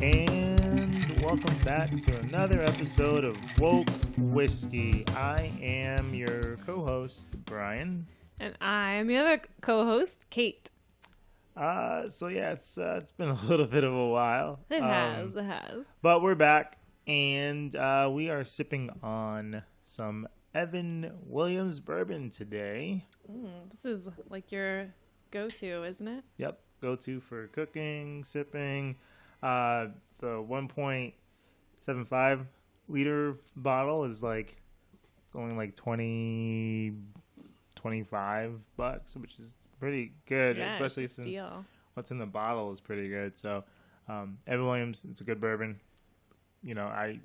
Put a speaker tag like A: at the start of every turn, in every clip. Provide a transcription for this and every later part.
A: And welcome back to another episode of Woke Whiskey. I am your co-host, Brian.
B: And I'm your other co-host, Kate.
A: It's been a little bit of a while.
B: It has.
A: But we're back, and we are sipping on some Evan Williams bourbon today.
B: This is like your go-to, isn't it?
A: Yep, go-to for cooking, sipping. The 1.75 liter bottle is like, it's only like $25, which is pretty good, especially since what's in the bottle is pretty good. So, Evan Williams, it's a good bourbon. You know, I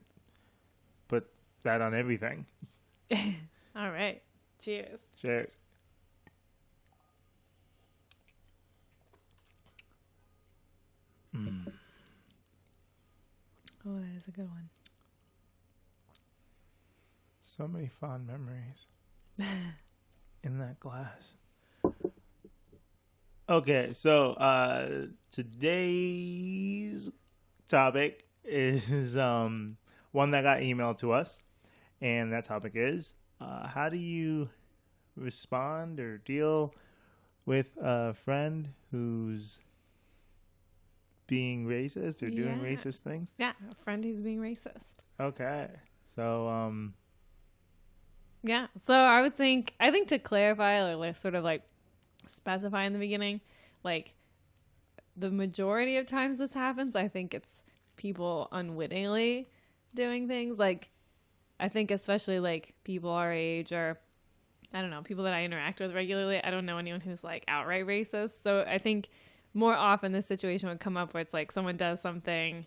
A: put that on everything.
B: All right. Cheers.
A: Cheers.
B: Oh, that is a good one.
A: So many fond memories in that glass. Okay, so today's topic is one that got emailed to us, and that topic is how do you respond or deal with a friend who's being racist or doing racist things?
B: Yeah, a friend who's being racist.
A: Okay, so
B: yeah, so I think to clarify or like sort of like specify in the beginning, like the majority of times this happens, I think it's people unwittingly doing things. Like I think especially like people our age or I don't know, people that I interact with regularly, I don't know anyone who's like outright racist. So I think more often this situation would come up where it's like someone does something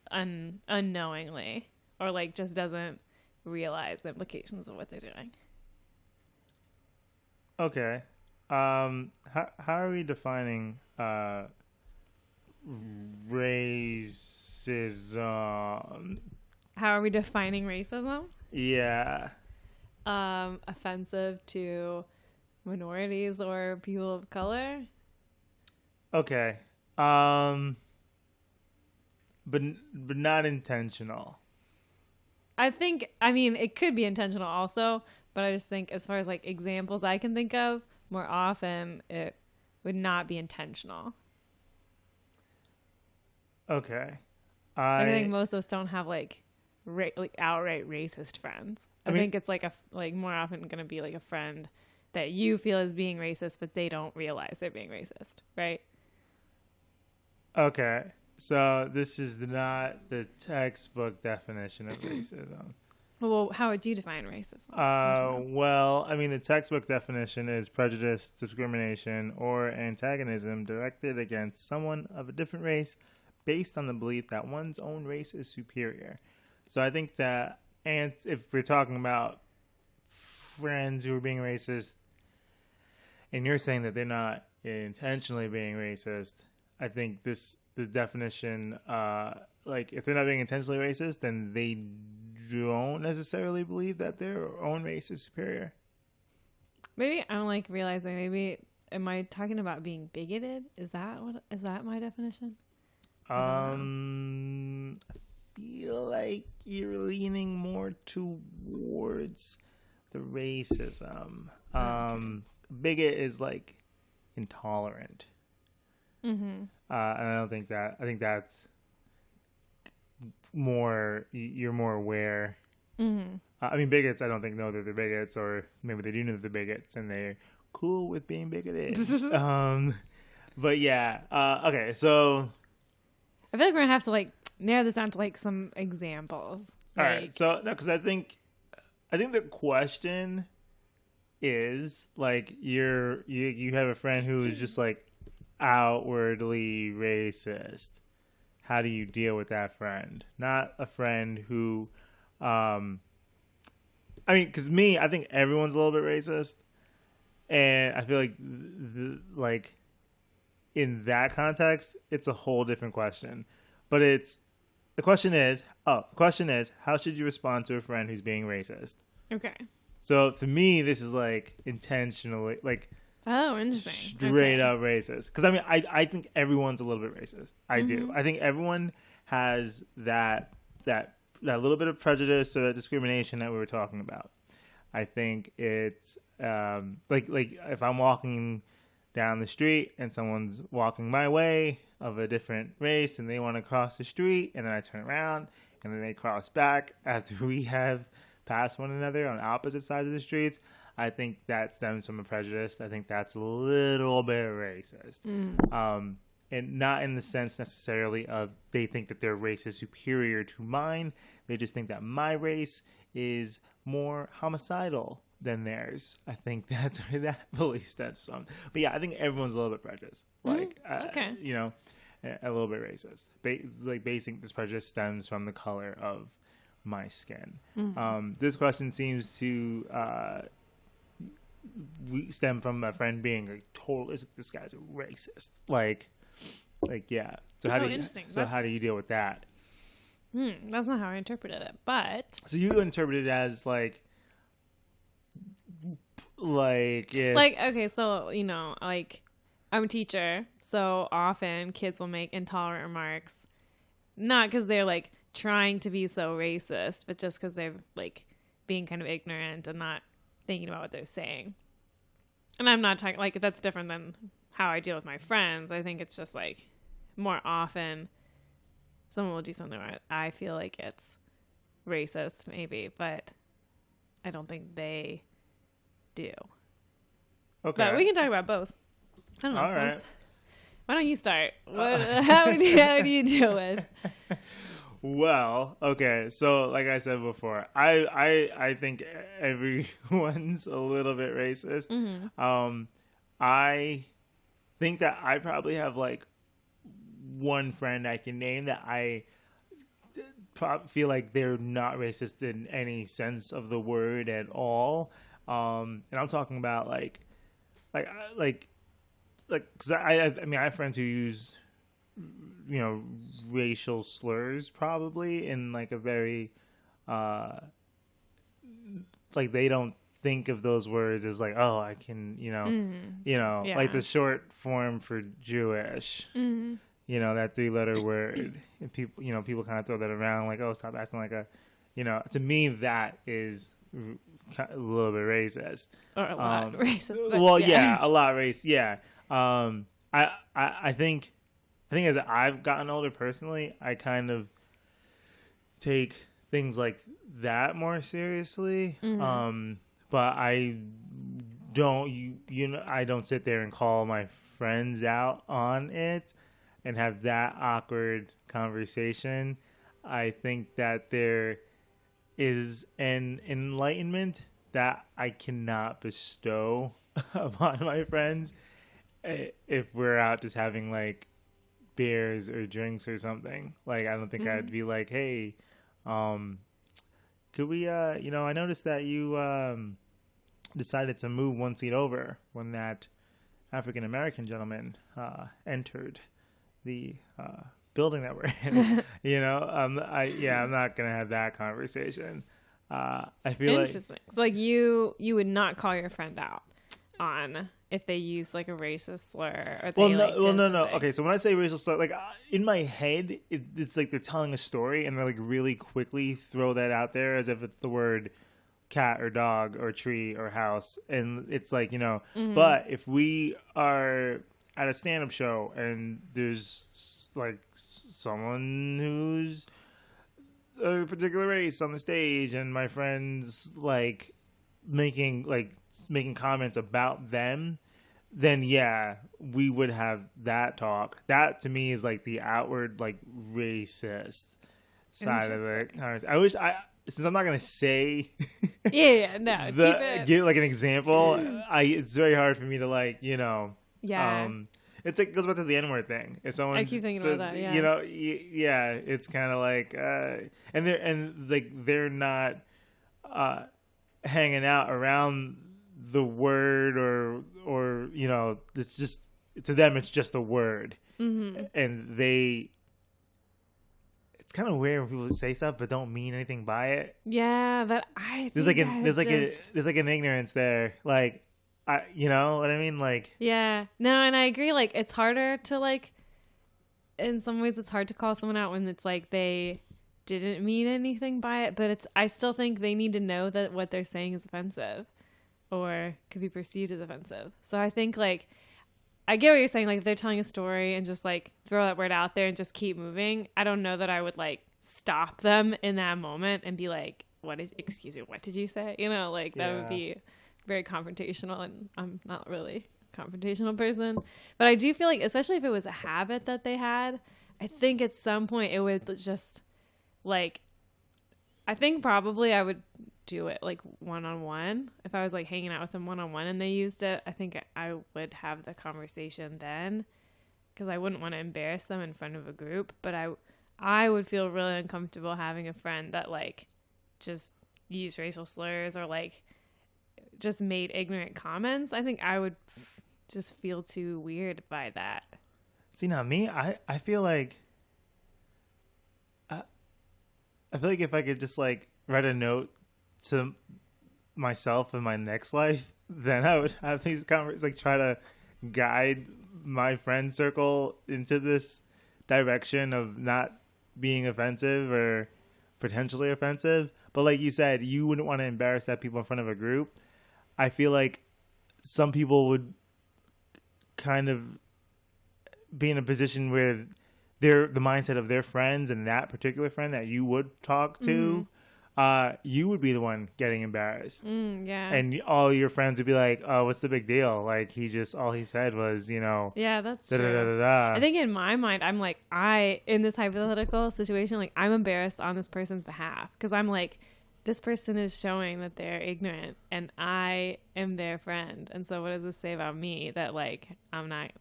B: unknowingly or like just doesn't realize the implications of what they're doing.
A: Okay. How are we defining racism?
B: How are we defining racism?
A: Yeah.
B: Offensive to minorities or people of color?
A: Okay. But not intentional.
B: I mean, it could be intentional also, but I just think as far as like examples I can think of, more often it would not be intentional.
A: Okay.
B: I think most of us don't have like outright racist friends. I think it's like more often going to be like a friend that you feel is being racist, but they don't realize they're being racist, right?
A: Okay. So this is not the textbook definition of racism.
B: Well, how would you define racism?
A: Well, I mean, the textbook definition is prejudice, discrimination, or antagonism directed against someone of a different race based on the belief that one's own race is superior. So I think that, and if we're talking about friends who are being racist, and you're saying that they're not intentionally being racist, I think the definition, like if they're not being intentionally racist, then they don't necessarily believe that their own race is superior.
B: Maybe I'm like realizing am I talking about being bigoted? Is that my definition?
A: I feel like you're leaning more towards the racism. Okay. Bigot is like intolerant. Mm-hmm. And I don't think that. I think that's more. You're more aware. Mm-hmm. I mean, bigots. I don't think know that they're bigots, or maybe they do know that they're bigots, and they're cool with being bigoted. But yeah. Okay, so
B: I feel like we're gonna have to like narrow this down to like some examples.
A: All right. So no, because I think the question is like you have a friend who is just like outwardly racist. How do you deal with that friend? Not a friend who, I mean, because I think everyone's a little bit racist, and I feel like, like, in that context, it's a whole different question. But the question is, how should you respond to a friend who's being racist?
B: Okay.
A: So for me, this is like intentionally, like,
B: oh, interesting.
A: Straight up racist. Because I mean, I think everyone's a little bit racist. I do. I think everyone has that little bit of prejudice or that discrimination that we were talking about. I think it's like if I'm walking down the street and someone's walking my way of a different race and they want to cross the street, and then I turn around and then they cross back after we have passed one another on opposite sides of the streets, I think that stems from a prejudice. I think that's a little bit racist. And not in the sense necessarily of they think that their race is superior to mine. They just think that my race is more homicidal than theirs. I think that's where that belief stems from. But yeah, I think everyone's a little bit prejudiced. Like,
B: okay.
A: A little bit racist. Basing this prejudice stems from the color of my skin. This question seems to stem from a friend being like, "Total, this guy's a racist." Like yeah. So how do you deal with that?
B: That's not how I interpreted it, but
A: so you interpret it as like
B: okay, so I'm a teacher, so often kids will make intolerant remarks, not because they're like trying to be so racist, but just because they're like being kind of ignorant and not thinking about what they're saying. And I'm not talking like that's different than how I deal with my friends. I think it's just like more often someone will do something where I feel like it's racist maybe, but I don't think they do. Okay. But we can talk about both. I don't know.
A: All right.
B: Why don't you start? How do you deal with?
A: Well, okay. So, like I said before, I think everyone's a little bit racist. I think that I probably have like one friend I can name that I feel like they're not racist in any sense of the word at all. And I'm talking about because I mean, I have friends who use, racial slurs probably in like a very, they don't think of those words as like, oh, I can, like the short form for Jewish, that 3-letter word. And people kind of throw that around like, oh, stop acting like a, to me, that is a little bit racist.
B: Or a lot racist.
A: Well, yeah, a lot racist. Yeah. I think as I've gotten older personally, I kind of take things like that more seriously. But I don't, I don't sit there and call my friends out on it and have that awkward conversation. I think that there is an enlightenment that I cannot bestow upon my friends if we're out just having like beers or drinks or something. Like, I don't think I'd be like, hey, could we, I noticed that you decided to move one seat over when that African-American gentleman entered the building that we're in. I'm not going to have that conversation. I feel
B: interesting. It's like you would not call your friend out on if they use like a racist slur. Or
A: no. Okay, so when I say racial slur, like in my head, it's like they're telling a story and they're like really quickly throw that out there as if it's the word cat or dog or tree or house, and it's like But if we are at a stand-up show and there's like someone who's a particular race on the stage, and my friends like making comments about them, then yeah, we would have that talk. That to me is like the outward like racist side of it. I wish since I'm not gonna say
B: give
A: like an example. It's very hard for me to like it's like goes back to the N-word thing. If someone
B: I keep thinking about that,
A: it's kind of like they're not hanging out around the word or it's just to them it's just a word, and it's kind of weird when people say stuff but don't mean anything by it.
B: Yeah, that
A: there's like an ignorance there, like. You know what I mean? Like,
B: yeah, no, and I agree. Like, it's harder to like in some ways it's hard to call someone out when it's like they didn't mean anything by it, but I still think they need to know that what they're saying is offensive or could be perceived as offensive. So I think like I get what you're saying, like if they're telling a story and just like throw that word out there and just keep moving, I don't know that I would like stop them in that moment and be like, excuse me, what did you say? You know, like that would be very confrontational, and I'm not really a confrontational person. But I do feel like, especially if it was a habit that they had, I think at some point it would just like, I think probably I would do it like one-on-one. If I was like hanging out with them one-on-one and they used it, I think I would have the conversation then, because I wouldn't want to embarrass them in front of a group. But I would feel really uncomfortable having a friend that like just used racial slurs or like just made ignorant comments. I think I would just feel too weird by that.
A: See, now me, I feel like I feel like if I could just like write a note to myself in my next life, then I would have these conversations, like try to guide my friend circle into this direction of not being offensive or potentially offensive. But like you said, you wouldn't want to embarrass that people in front of a group. I feel like some people would kind of be in a position where they're the mindset of their friends, and that particular friend that you would talk to, you would be the one getting embarrassed.
B: Yeah.
A: And all your friends would be like, oh, what's the big deal? Like, all he said was, you know.
B: Yeah, that's
A: da,
B: true.
A: da, da, da, da.
B: I think in my mind, I'm like, in this hypothetical situation, like I'm embarrassed on this person's behalf, because I'm like, this person is showing that they're ignorant and I am their friend. And so what does this say about me that like I'm not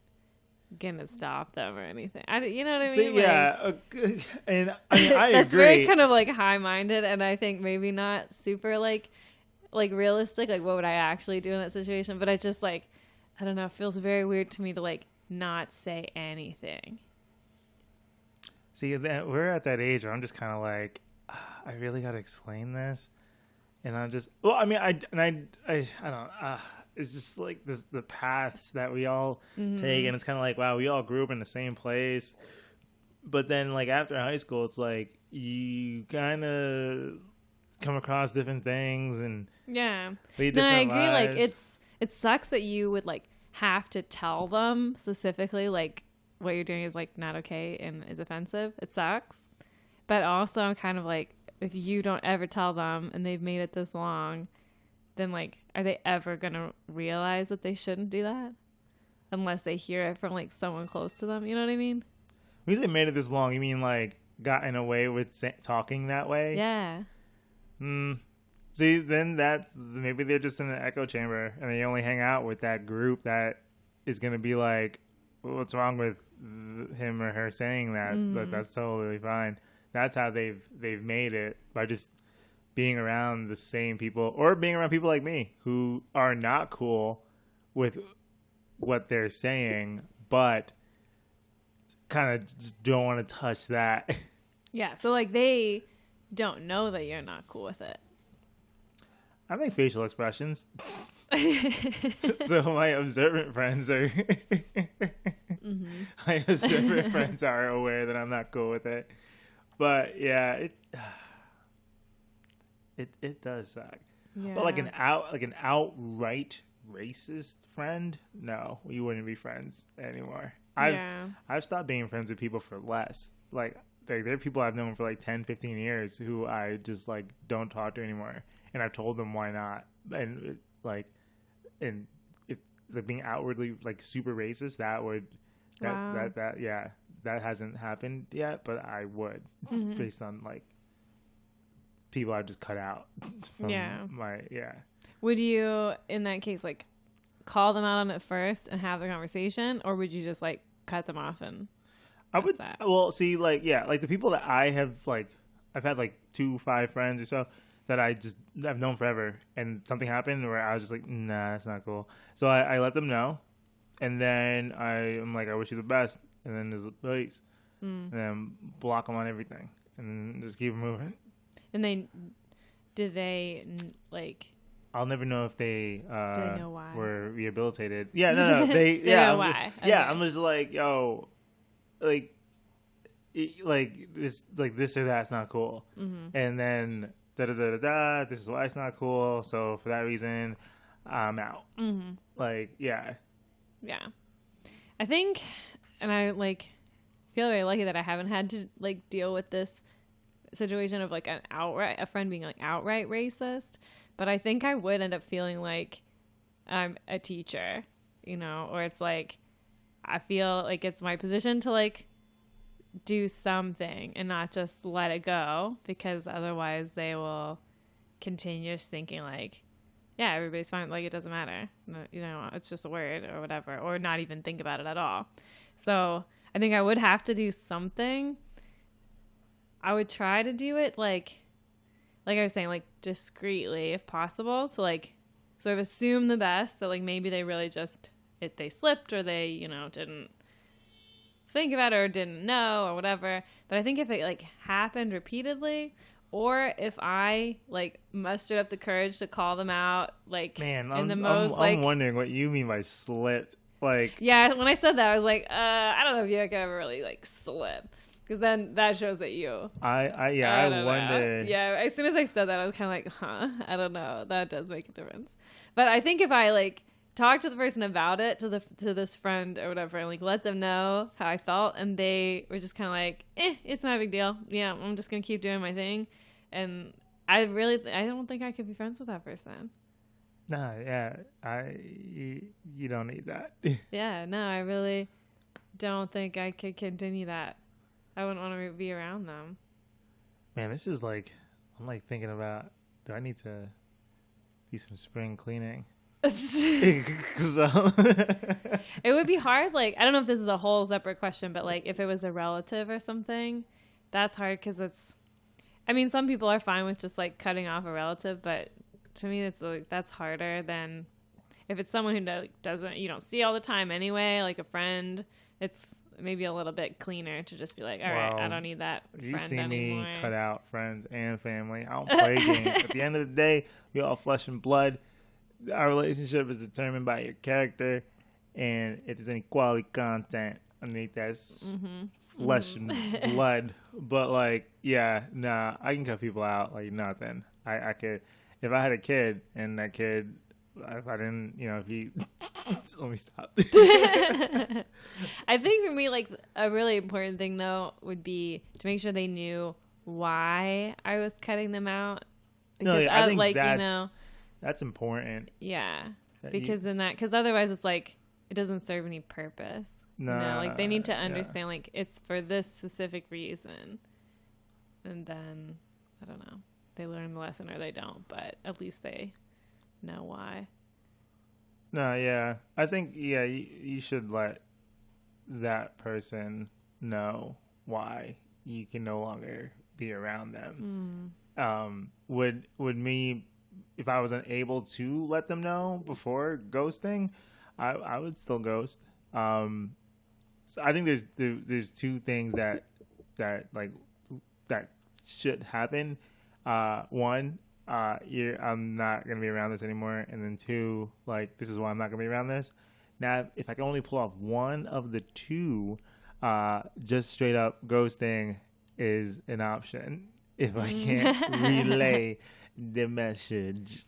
B: gonna stop them or anything? You know what I mean?
A: Yeah, and I mean, I
B: that's
A: agree.
B: very kind of like high-minded, and I think maybe not super like realistic. Like, what would I actually do in that situation? But I just like, I don't know. It feels very weird to me to like not say anything.
A: See, we're at that age where I'm just kind of like, I really got to explain this, and I'm just, well, I mean, I don't. It's just like the paths that we all take, and it's kind of like, wow, we all grew up in the same place, but then like after high school, it's like you kind of come across different things and lead different
B: I agree.
A: lives.
B: Like it sucks that you would like have to tell them specifically like what you're doing is like not okay and is offensive. It sucks, but also I'm kind of like, if you don't ever tell them and they've made it this long, then like, are they ever going to realize that they shouldn't do that? Unless they hear it from like someone close to them. You know what I mean?
A: When you say made it this long, you mean like gotten away with talking that way?
B: Yeah.
A: See, then maybe they're just in an echo chamber and they only hang out with that group that is going to be like, well, what's wrong with him or her saying that? But that's totally fine. That's how they've made it, by just being around the same people, or being around people like me who are not cool with what they're saying, but kind of just don't want to touch that.
B: Yeah. So like they don't know that you're not cool with it.
A: I make facial expressions. So my observant friends are my observant friends are aware that I'm not cool with it. But yeah, it does suck. Yeah. But like an outright racist friend, no, we wouldn't be friends anymore. I've stopped being friends with people for less. Like there are people I've known for like 10, 15 years who I just like don't talk to anymore. And I've told them why not. And being outwardly like super racist, that hasn't happened yet, but I would, based on like people I've just cut out from
B: Would you, in that case, like call them out on it first and have the conversation, or would you just like cut them off and
A: I would that? Well, see, like like the people that I have, like I've had like 5 friends or so that I've known forever, and something happened where I was just like, nah, that's not cool. So I let them know, and then I'm like, I wish you the best, and then there's please, and then block them on everything, and then just keep moving.
B: And did they like?
A: I'll never know if they
B: know why?
A: Were rehabilitated. Yeah, no, they
B: know why.
A: Yeah, okay. I'm just like, yo, like this or that's not cool, and then da da da da da. This is why it's not cool. So for that reason, I'm out. Like, yeah.
B: I think, and I like feel very lucky that I haven't had to like deal with this situation of like a friend being like outright racist. But I think I would end up feeling like I'm a teacher, or it's like I feel like it's my position to like do something and not just let it go, because otherwise they will continue thinking like, yeah, everybody's fine, like it doesn't matter, it's just a word or whatever, or not even think about it at all. So I think I would have to do something. I would try to do it like I was saying, like discreetly if possible, to like sort of assume the best, that like maybe they really just they slipped, or they didn't think about it or didn't know or whatever. But I think if it like happened repeatedly, or if I like mustered up the courage to call them out, like
A: I'm wondering what you mean by slipped. Like,
B: yeah, when I said that, I was like, I don't know if you could ever really like slip, because then that shows that you.
A: I wonder.
B: Yeah, as soon as I said that, I was kind of like, I don't know. That does make a difference. But I think if I like talk to the person about it, to this friend or whatever, and like let them know how I felt, and they were just kind of like, it's not a big deal. Yeah, I'm just gonna keep doing my thing, and I don't think I could be friends with that person.
A: Nah, yeah, you don't need that.
B: Yeah, no, I really don't think I could continue that. I wouldn't want to be around them.
A: Man, this is like, I'm like thinking about, do I need to do some spring cleaning? So
B: it would be hard. Like, I don't know if this is a whole separate question, but like if it was a relative or something, that's hard, because some people are fine with just like cutting off a relative, but to me it's like that's harder than if it's someone who you don't see all the time anyway, like a friend. It's maybe a little bit cleaner to just be like, all right, I don't need that friend anymore.
A: You see me cut out friends and family. I don't play games. At the end of the day, we all flesh and blood. Our relationship is determined by your character, and if there's any quality content underneath that flesh and blood. But like, yeah, nah, I can cut people out like nothing. I could, if I had a kid and that kid, if I didn't, if he, let me stop.
B: I think for me, like a really important thing though would be to make sure they knew why I was cutting them out.
A: Because I think that's important.
B: Yeah, because otherwise it's like it doesn't serve any purpose. No, like they need to understand like it's for this specific reason, and then I don't know, they learn the lesson or they don't, but at least they know why.
A: No, yeah, I think you should let that person know why you can no longer be around them. Would me, if I wasn't able to let them know before ghosting, I would still ghost. So I think there's two things that should happen. One, I'm not gonna be around this anymore, and then two, like this is why I'm not gonna be around this. Now, if I can only pull off one of the two, just straight up ghosting is an option if I can't relay the message.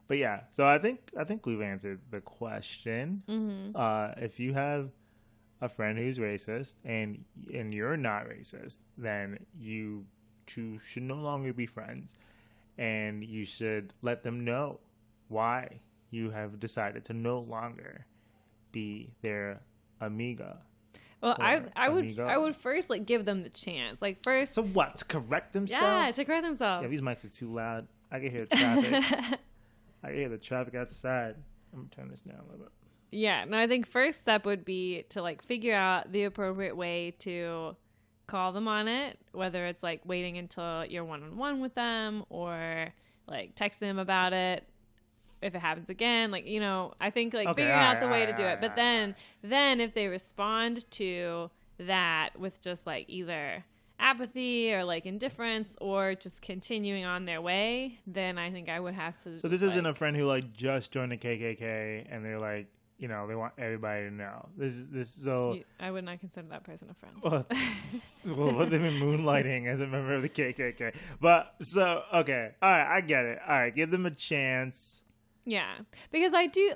A: But yeah, so I think we've answered the question. If you have a friend who's racist and you're not racist, then you two should no longer be friends, and you should let them know why you have decided to no longer be their amiga.
B: Well, I would first like give them the chance. Like first.
A: So what? To correct themselves?
B: Yeah, to correct themselves.
A: Yeah, these mics are too loud. I can hear traffic. I can hear the traffic outside. I'm gonna turn this down a little bit.
B: Yeah, no, I think first step would be to like figure out the appropriate way to call them on it, whether it's like waiting until you're one-on-one with them or like texting them about it if it happens again. Like, I think like figuring out the way to do it. But then if they respond to that with just like either apathy or like indifference or just continuing on their way, then I think I would have to.
A: So this isn't a friend who like just joined the KKK and they're like, they want everybody to know. So
B: I would not consider that person a friend.
A: well, they've been moonlighting as a member of the KKK. But so okay, all right, I get it. All right, give them a chance.
B: Yeah, because I do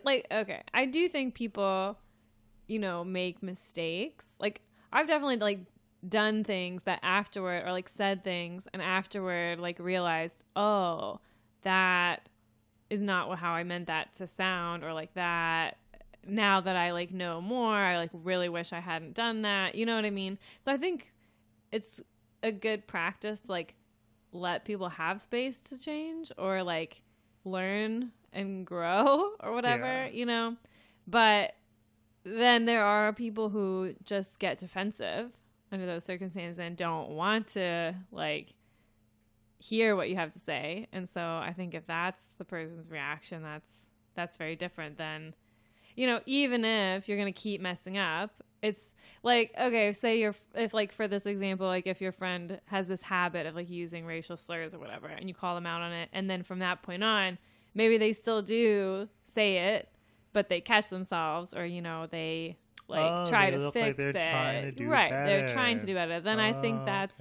B: think people, make mistakes. Like I've definitely like done things that afterward, or like said things and afterward like realized, oh, that is not how I meant that to sound, or like that. Now that I like know more, I like really wish I hadn't done that. You know what I mean? So I think it's a good practice to like let people have space to change or like learn and grow or whatever, But then there are people who just get defensive under those circumstances and don't want to like hear what you have to say. And so I think if that's the person's reaction, that's very different than, even if you're going to keep messing up. It's like, okay, if like for this example, like if your friend has this habit of like using racial slurs or whatever, and you call them out on it, and then from that point on, maybe they still do say it, but they catch themselves, or they like try to fix it. Right,
A: better.
B: They're trying to do better. Then I think that's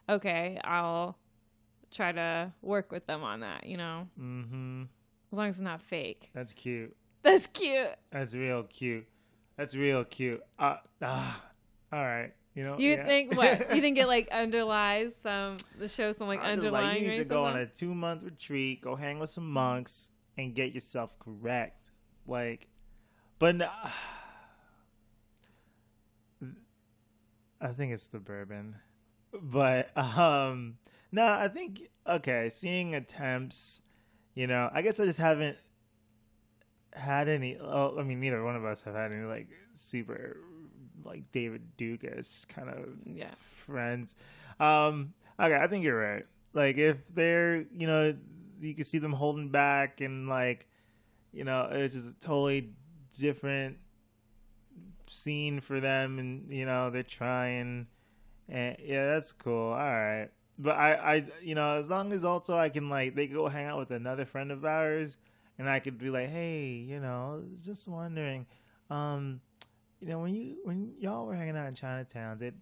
B: okay. I'll try to work with them on that.
A: Mm-hmm.
B: As long as it's not fake.
A: That's cute.
B: That's cute.
A: That's real cute. That's real cute. All right.
B: You think what? You think it like underlies the show some like underlying
A: you need
B: racism?
A: to go on a 2-month retreat, go hang with some monks, and get yourself correct. Like, but no, I think it's the bourbon. But no, I think seeing attempts. I guess I just haven't had any. I mean, neither one of us have had any like super like David Dukas kind of friends. Okay, I think you're right. Like if they're, you can see them holding back and like, it's just a totally different scene for them, and they're trying, and that's cool. All right, but I as long as also I can like they go hang out with another friend of ours. And I could be like, hey, just wondering, when y'all were hanging out in Chinatown, did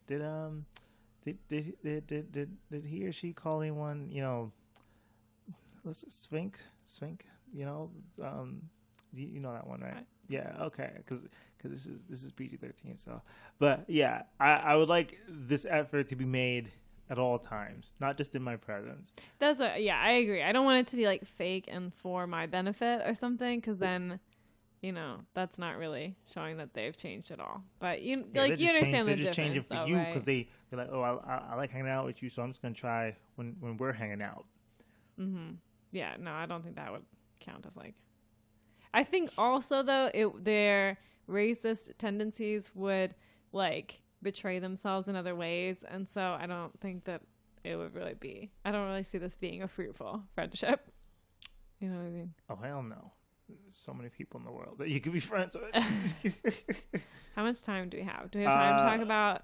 A: he or she call anyone, what's it, Swink, you know that one, right? Yeah, okay, because this is PG-13, so, but yeah, I would like this effort to be made at all times, not just in my presence.
B: I agree. I don't want it to be like fake and for my benefit or something, because then, that's not really showing that they've changed at all. But you understand the difference. They're just changing for you
A: because they're like, oh, I like hanging out with you, so I'm just gonna try when we're hanging out.
B: Mm-hmm. Yeah, no, I don't think that would count as like. I think also though their racist tendencies would like betray themselves in other ways, and so I don't think that it would really be. I don't really see this being a fruitful friendship. You know what I mean?
A: Oh hell no! There's so many people in the world that you could be friends with.
B: How much time do we have? Do we have time to talk about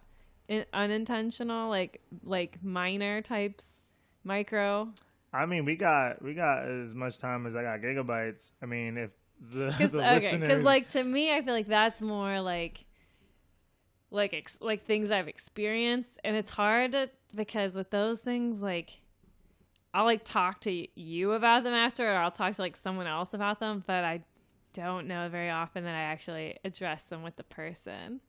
B: unintentional, like minor types, micro?
A: I mean, we got as much time as I got gigabytes. I mean, if the listeners,
B: because like to me, I feel like that's more like things I've experienced, and it's hard because with those things, like I'll like talk to you about them after, or I'll talk to like someone else about them, but I don't know very often that I actually address them with the person.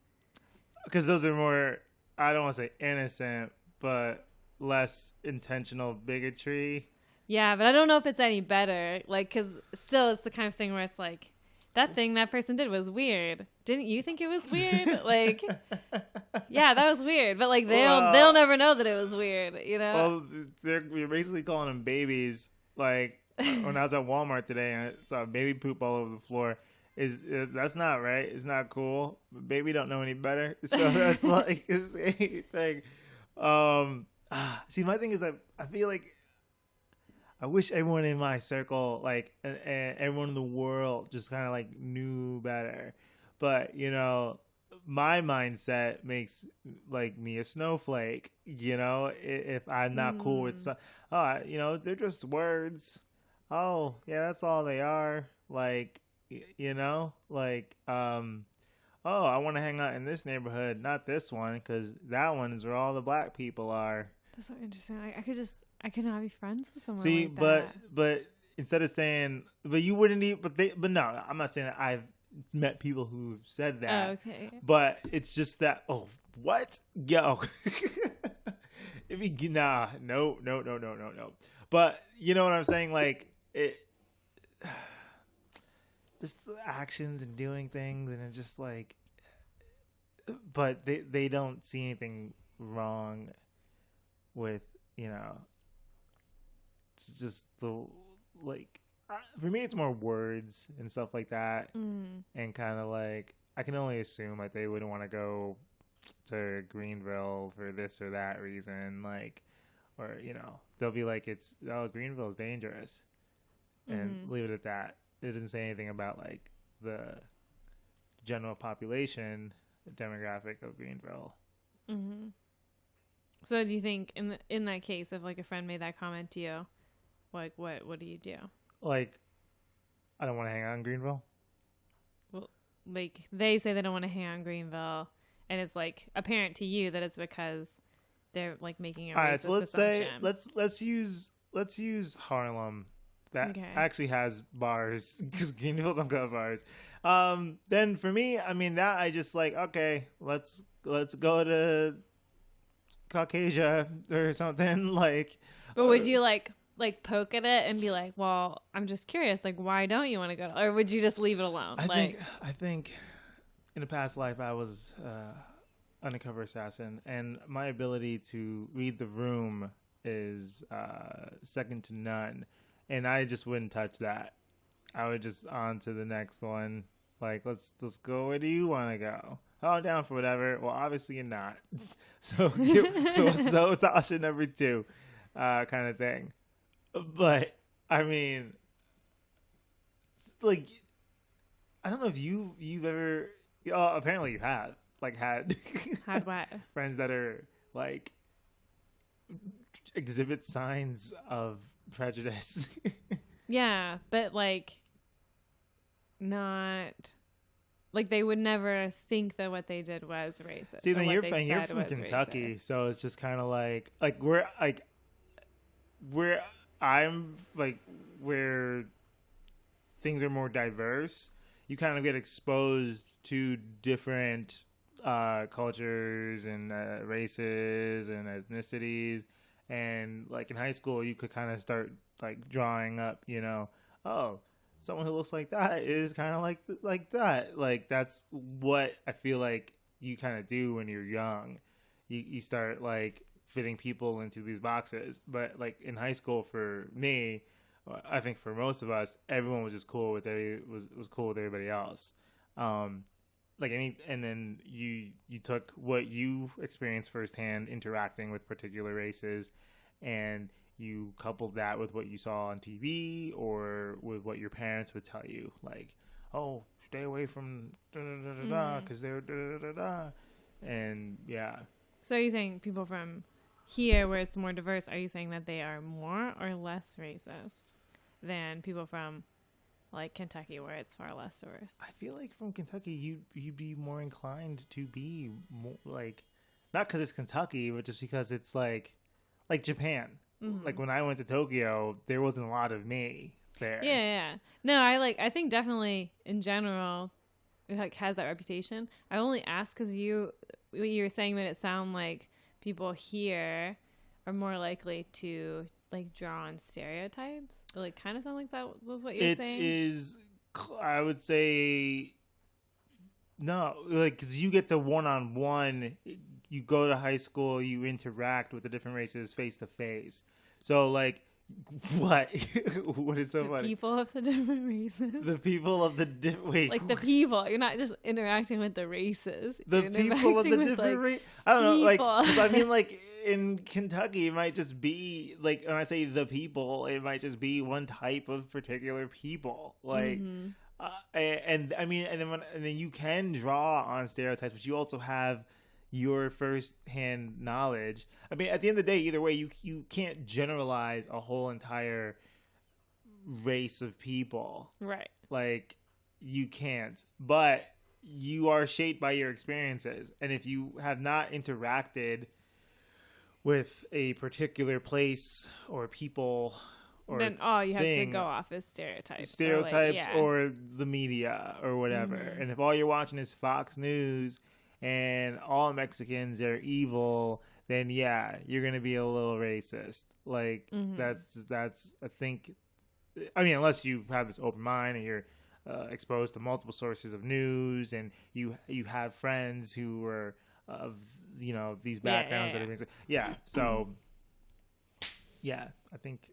A: Because those are more, I don't want to say innocent, but less intentional bigotry.
B: Yeah, but I don't know if it's any better, like, because still it's the kind of thing where it's like, that thing that person did was weird. Didn't you think it was weird? Like, yeah, that was weird. But like, they'll never know that it was weird,
A: Well, you're basically calling them babies. Like when I was at Walmart today and I saw baby poop all over the floor. That's not right. It's not cool. Baby don't know any better. So that's like the same thing. See, my thing is I feel like I wish everyone in my circle, like, and everyone in the world just kind of, like, knew better. But, my mindset makes, like, me a snowflake, if I'm not cool with they're just words. Oh, yeah, that's all they are. Like, You know, like, oh, I want to hang out in this neighborhood, not this one, because that one is where all the black people are.
B: That's so interesting. I could not be friends with someone
A: See,
B: like that.
A: but instead of saying, but you wouldn't even, but no, I'm not saying that I've met people who've said that.
B: Oh, okay.
A: But it's just that, oh, what? Yo. Nah, no. But you know what I'm saying? Like, it, just the actions and doing things, and it's just like, but they don't see anything wrong with, you know, it's just the, like, for me, it's more words and stuff like that. And kind of like, I can only assume like they wouldn't want to go to Greenville for this or that reason, like, or you know, they'll be like, it's, oh, Greenville's dangerous, and leave it at that. It doesn't say anything about like the general population demographic of Greenville.
B: So do you think in that case, if like a friend made that comment to you, like what do you do?
A: Like, I don't want to hang out in Greenville.
B: Well, like they say they don't want to hang out in Greenville, and it's like apparent to you that it's because they're like making a racist
A: So let's
B: assumption.
A: say let's use Harlem. That actually has bars, because Greenville don't got bars. Then for me, I mean, that I just like, okay, let's go to Caucasia or something, like.
B: But would you like poke at it and be like, well, I'm just curious, like, why don't you want to go? Or would you just leave it alone?
A: I think in a past life I was undercover assassin, and my ability to read the room is second to none, and I just wouldn't touch that. I would just on to the next one. Like, let's go. Where do you want to go? Oh, I'm down for whatever. Well, obviously you're not. So it's option number 2, kind of thing. But I mean, like, I don't know if you've ever. Oh, apparently you have, like, had
B: what?
A: friends that are like exhibit signs of prejudice.
B: Yeah, but like not like they would never think that what they did was racist.
A: See, then you're from Kentucky, so it's just kind of like where I'm like, where things are more diverse, you kind of get exposed to different cultures and races and ethnicities, and like in high school you could kind of start like drawing up, you know, oh, someone who looks like that is kind of like that. Like, that's what I feel like you kind of do when you're young. You start like fitting people into these boxes. But like in high school, for me, I think for most of us, everyone was just cool with was cool with everybody else. And then you took what you experienced firsthand interacting with particular races, and you coupled that with what you saw on TV or with what your parents would tell you, like, oh, stay away from da-da-da-da-da because they're da-da-da-da. And yeah.
B: So are you saying people from here, where it's more diverse, are you saying that they are more or less racist than people from like Kentucky, where it's far less diverse?
A: I feel like from Kentucky, you'd be more inclined to be more like, not because it's Kentucky, but just because it's like Japan. Like when I went to Tokyo, there wasn't a lot of me there.
B: Yeah. No, I think definitely in general, it like has that reputation. I only ask because you were saying that it sound like people here are more likely to like draw on stereotypes. It like kind of sound like that was what you're saying.
A: It is, I would say, no, like, because you get to one-on-one. You go to high school, you interact with the different races face to face. So, like, what? What is so
B: the
A: funny?
B: People of the different races.
A: The people of the wait.
B: Like the people. You're not just interacting with the races.
A: The people of the different races. I don't know. Like, I mean, like in Kentucky, it might just be like, when I say the people, it might just be one type of particular people. Like. And I mean, and then you can draw on stereotypes, but you also have your first-hand knowledge. I mean, at the end of the day, either way, you can't generalize a whole entire race of people.
B: Right.
A: Like, you can't. But you are shaped by your experiences. And if you have not interacted with a particular place or people or
B: then all you have to
A: thing,
B: go off is stereotypes.
A: stereotypes or the media or whatever.
B: Mm-hmm.
A: And if all you're watching is Fox News and all Mexicans are evil, then yeah, you're gonna be a little racist. Like that's I think, I mean, unless you have this open mind and you're exposed to multiple sources of news and you have friends who are of these backgrounds that are so yeah, I think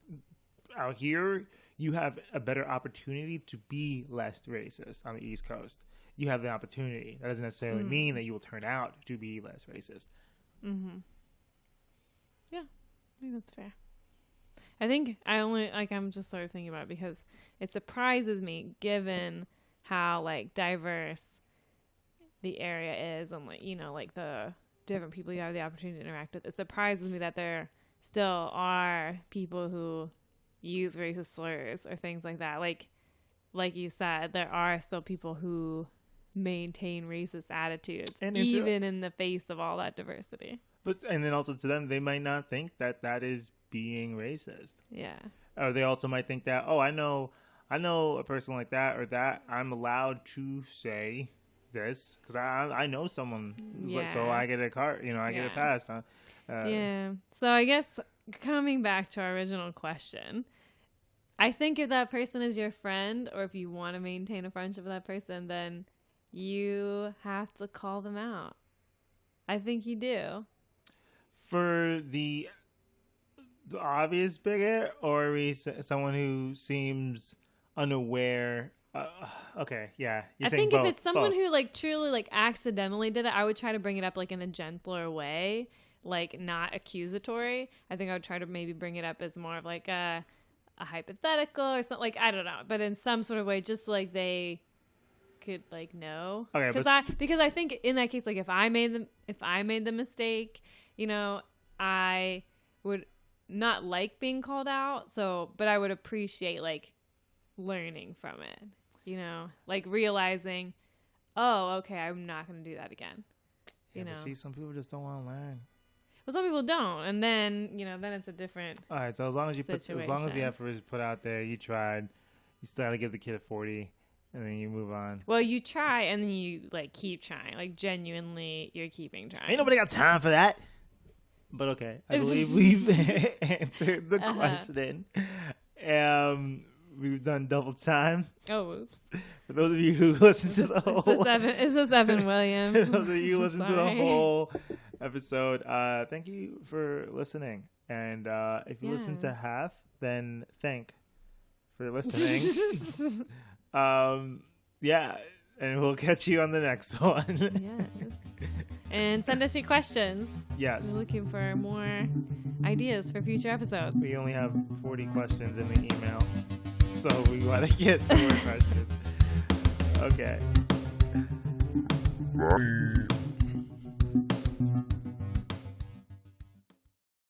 A: out here you have a better opportunity to be less racist on the East Coast. You have the opportunity. That doesn't necessarily mean that you will turn out to be less racist.
B: Yeah, I think that's fair. I think I'm just sort of thinking about it because it surprises me given how like diverse the area is and like the different people you have the opportunity to interact with. It surprises me that there still are people who use racist slurs or things like that. Like you said, there are still people who maintain racist attitudes, and even in the face of all that diversity.
A: And then also to them, they might not think that is being racist.
B: Yeah.
A: Or they also might think that, I know a person like that, or that I'm allowed to say this because I know someone who's like, so I get a card, I get a pass.
B: Yeah. So I guess coming back to our original question, I think if that person is your friend, or if you want to maintain a friendship with that person, then you have to call them out. I think you do.
A: For the obvious bigot, or someone who seems unaware. Okay, yeah.
B: I think if it's someone who like truly like accidentally did it, I would try to bring it up like in a gentler way, like not accusatory. I think I would try to maybe bring it up as more of like a hypothetical or something, like I don't know, but in some sort of way, just like they could like know. Okay, because I think in that case, like if I made the mistake, I would not like being called out. But I would appreciate like learning from it, like realizing, oh, okay, I'm not going to do that again.
A: See, some people just don't want to learn.
B: Well, some people don't, and then then it's a different.
A: All right, so as long as the effort is put out there, you tried, you still got to give the kid a 40, and then you move on.
B: Well, you try, and then you like keep trying, like genuinely, you're keeping trying.
A: Ain't nobody got time for that. But okay, I believe we've answered the question. We've done double time.
B: Oh, oops.
A: For those of you who listen to the whole...
B: It's the Evan Williams.
A: For those of you who listen to the whole episode, thank you for listening. And if you listen to half, then thank for listening. And we'll catch you on the next one.
B: Yeah. And send us your questions.
A: Yes.
B: We're looking for more ideas for future episodes.
A: We only have 40 questions in the email, so we want to get some more questions. Okay. Bye.